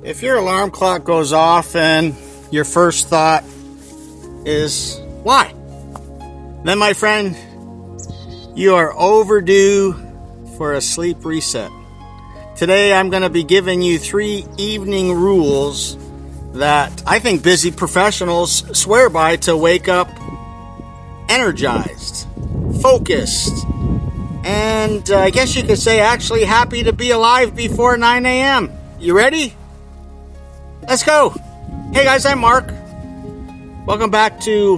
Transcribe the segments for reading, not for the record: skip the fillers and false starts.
If your alarm clock goes off and your first thought is, why? Then, my friend, you are overdue for a sleep reset. Today, I'm going to be giving you 3 evening rules that I think busy professionals swear by to wake up energized, focused, and I guess you could say actually happy to be alive before 9 a.m. You ready? Let's go. Hey guys, I'm Mark. Welcome back to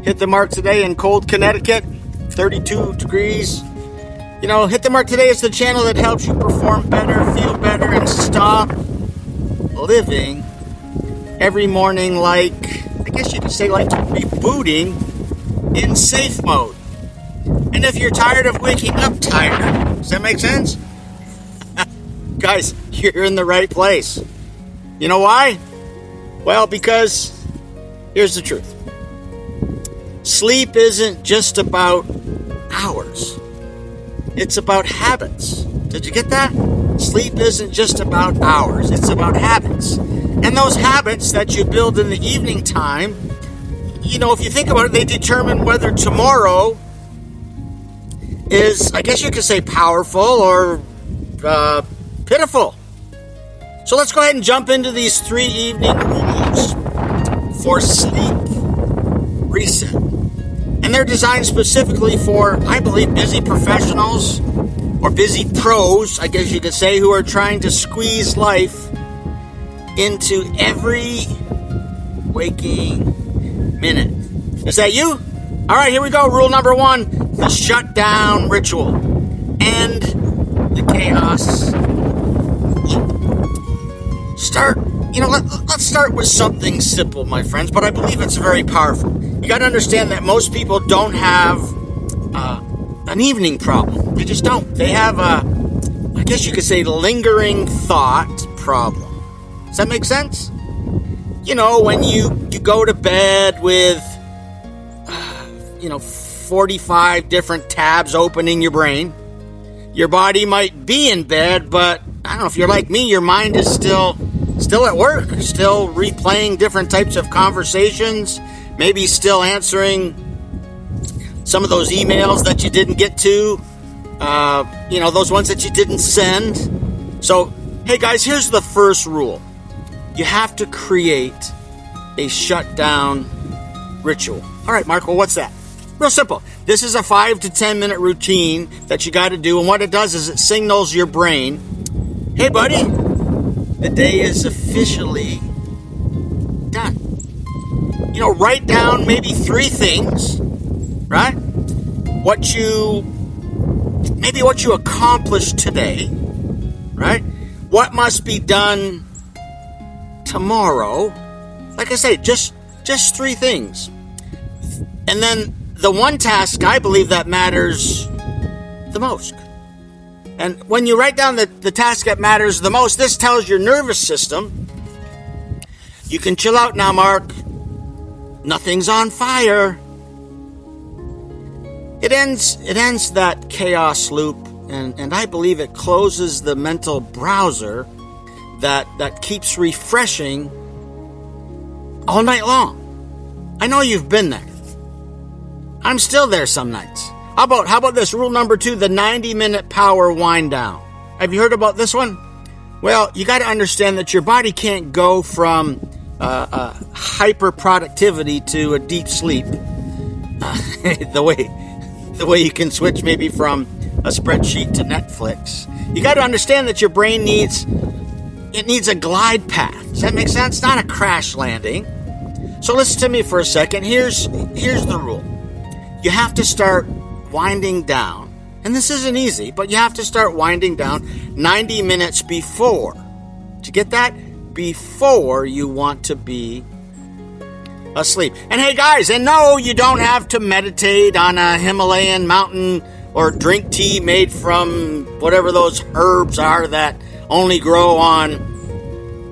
Hit the Mark Today in cold Connecticut, 32 degrees. You know, Hit the Mark Today is the channel that helps you perform better, feel better, and stop living every morning like, I guess you could say like rebooting in safe mode. And if you're tired of waking up tired, does that make sense? Guys, you're in the right place. You know why? Well, because here's the truth. Sleep isn't just about hours. It's about habits. Did you get that? Sleep isn't just about hours. It's about habits. And those habits that you build in the evening time, you know, if you think about it, they determine whether tomorrow is, I guess you could say, powerful or pitiful. So let's go ahead and jump into these 3 evening rules for sleep reset. And they're designed specifically for, I believe, busy professionals or busy pros, I guess you could say, who are trying to squeeze life into every waking minute. Is that you? All right, here we go. Rule number 1, the Shutdown Ritual. End the chaos. Let's start with something simple, my friends, but I believe it's very powerful. You got to understand that most people don't have an evening problem. They just don't. They have I guess you could say, lingering thought problem. Does that make sense? You know, when you go to bed with 45 different tabs open in your brain, your body might be in bed, but I don't know, if you're like me, your mind is still at work, still replaying different types of conversations, maybe still answering some of those emails that you didn't get to, those ones that you didn't send. So, hey guys, here's the first rule. You have to create a shutdown ritual. All right, Mark, well, what's that? Real simple. This is a 5 to 10 minute routine that you got to do, and what it does is it signals your brain, hey buddy, the day is officially done. You know, write down maybe 3 things, right? What you accomplished today, right? What must be done tomorrow. Like I say, just 3 things. And then the one task I believe that matters the most. And when you write down the task that matters the most, this tells your nervous system, you can chill out now, Mark. Nothing's on fire. It ends that chaos loop, and I believe it closes the mental browser that keeps refreshing all night long. I know you've been there. I'm still there some nights. How about this? Rule number 2, the 90-minute power wind down. Have you heard about this one? Well, you got to understand that your body can't go from hyper productivity to a deep sleep the way you can switch maybe from a spreadsheet to Netflix. You got to understand that your brain needs a glide path. Does that make sense? Not a crash landing. So listen to me for a second. Here's the rule. You have to start winding down, and this isn't easy, but you have to start winding down 90 minutes before. Did you get that? Before you want to be asleep. And hey guys, and no, you don't have to meditate on a Himalayan mountain or drink tea made from whatever those herbs are that only grow on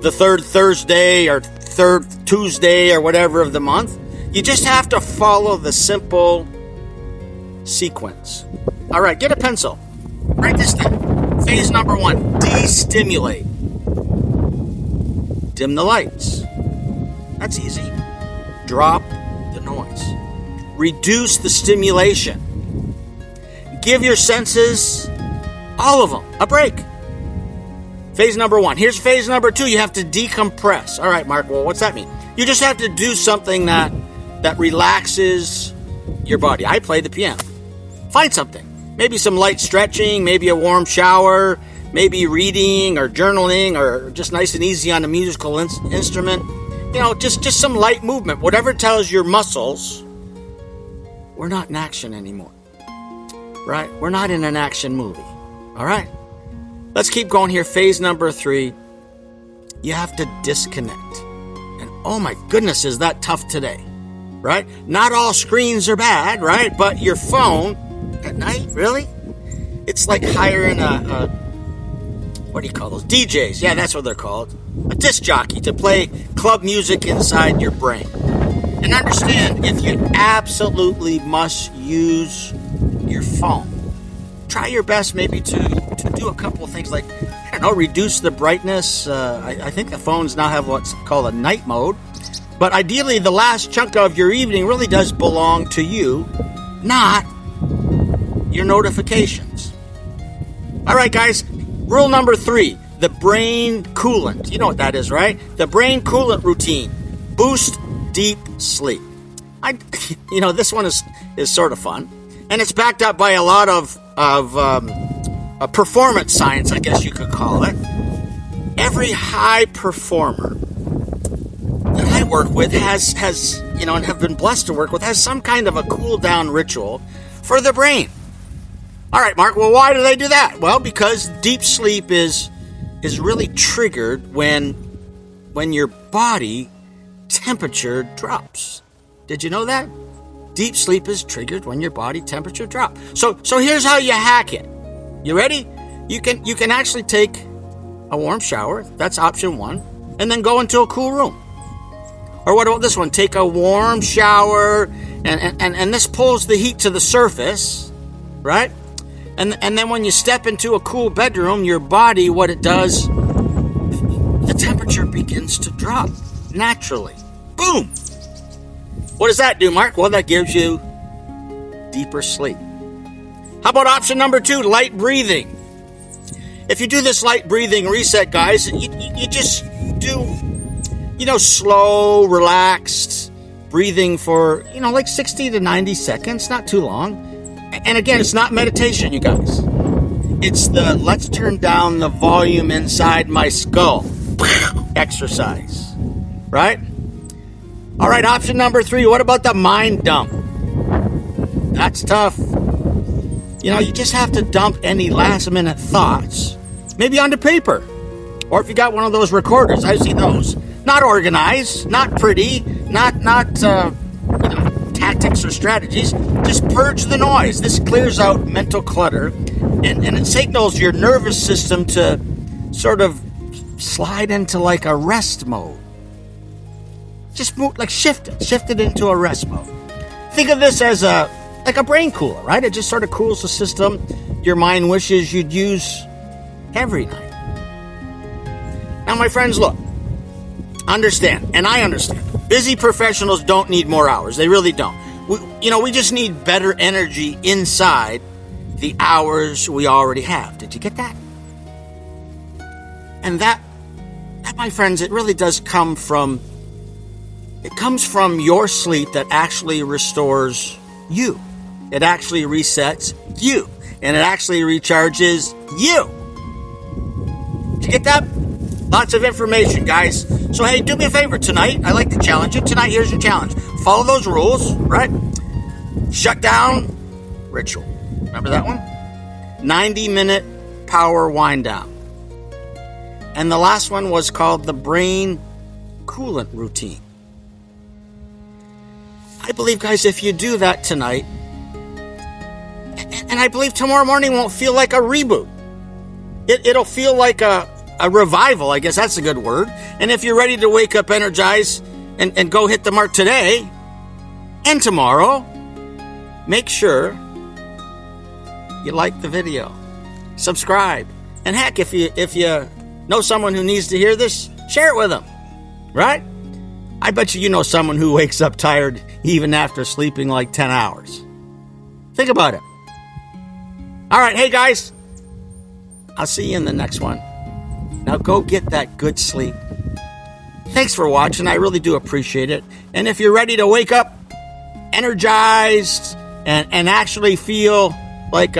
the 3rd Thursday or 3rd Tuesday or whatever of the month. You just have to follow the simple sequence. All right, get a pencil. Write this down. Phase number 1, destimulate. Dim the lights. That's easy. Drop the noise. Reduce the stimulation. Give your senses, all of them, a break. Phase number 1. Here's phase number 2. You have to decompress. All right, Mark, well, what's that mean? You just have to do something that relaxes your body. I play the piano. Find something. Maybe some light stretching, maybe a warm shower, maybe reading or journaling, or just nice and easy on a musical instrument. You know, just some light movement. Whatever tells your muscles, we're not in action anymore. Right? We're not in an action movie. All right? Let's keep going here. Phase number 3. You have to disconnect. And oh my goodness, is that tough today? Right? Not all screens are bad, right? But your phone at night, really? It's like hiring a what do you call those? DJs. Yeah, that's what they're called. A disc jockey to play club music inside your brain. And understand, if you absolutely must use your phone, try your best maybe to do a couple of things like, I don't know, reduce the brightness. I think the phones now have what's called a night mode. But ideally, the last chunk of your evening really does belong to you, not your notifications. All right, guys. Rule number 3, the brain coolant. You know what that is, right? The brain coolant routine. Boost deep sleep. This one is sort of fun. And it's backed up by a lot of performance science, I guess you could call it. Every high performer that I work with has and have been blessed to work with, has some kind of a cool down ritual for the brain. All right, Mark, well, why do they do that? Well, because deep sleep is really triggered when your body temperature drops. Did you know that? Deep sleep is triggered when your body temperature drops. So here's how you hack it. You ready? You can actually take a warm shower. That's option 1. And then go into a cool room. Or what about this one? Take a warm shower and this pulls the heat to the surface, right? And then when you step into a cool bedroom, your body, what it does, the temperature begins to drop naturally. Boom! What does that do, Mark? Well, that gives you deeper sleep. How about option number 2, light breathing? If you do this light breathing reset, guys, you just do, slow, relaxed breathing for, like 60 to 90 seconds, not too long. And again, it's not meditation, you guys. It's the let's turn down the volume inside my skull exercise, right? All right, option number 3, what about the mind dump? That's tough. You just have to dump any last minute thoughts, maybe onto paper. Or if you got one of those recorders, I see those. Not organized, not pretty, not tactics or strategies. Just purge the noise. This clears out mental clutter, and it signals your nervous system to sort of slide into like a rest mode. Just move, shift it into a rest mode. Think of this as a brain cooler, right? It just sort of cools the system your mind wishes you'd use every night. Now, my friends, look, understand, and I understand, busy professionals don't need more hours. They really don't. We just need better energy inside the hours we already have. Did you get that? And that, my friends, it really does come from your sleep that actually restores you. It actually resets you. And it actually recharges you. Did you get that? Lots of information, guys. So, hey, do me a favor tonight. I like to challenge you. Tonight, here's your challenge. Follow those rules, right? Shutdown Ritual. Remember that one? 90-minute power wind down. And the last one was called the brain coolant routine. I believe, guys, if you do that tonight, and I believe tomorrow morning won't feel like a reboot. It'll feel like a revival, I guess that's a good word. And if you're ready to wake up energized and go hit the mark today and tomorrow, make sure you like the video, subscribe, and heck, if you know someone who needs to hear this, share it with them. right? I bet you know someone who wakes up tired even after sleeping like 10 hours. Think about it. All right, hey guys, I'll see you in the next one. Now go get that good sleep. Thanks for watching. I really do appreciate it. And if you're ready to wake up energized and actually feel like,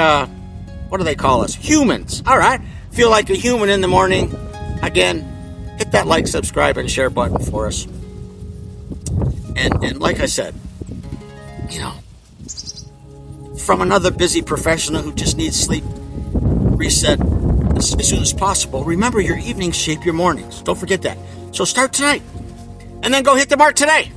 what do they call us? Humans. All right. Feel like a human in the morning. Again, hit that like, subscribe, and share button for us. And like I said, you know, from another busy professional who just needs sleep reset as soon as possible, remember your evenings shape your mornings. Don't forget that. So start tonight. And then go hit the mark today.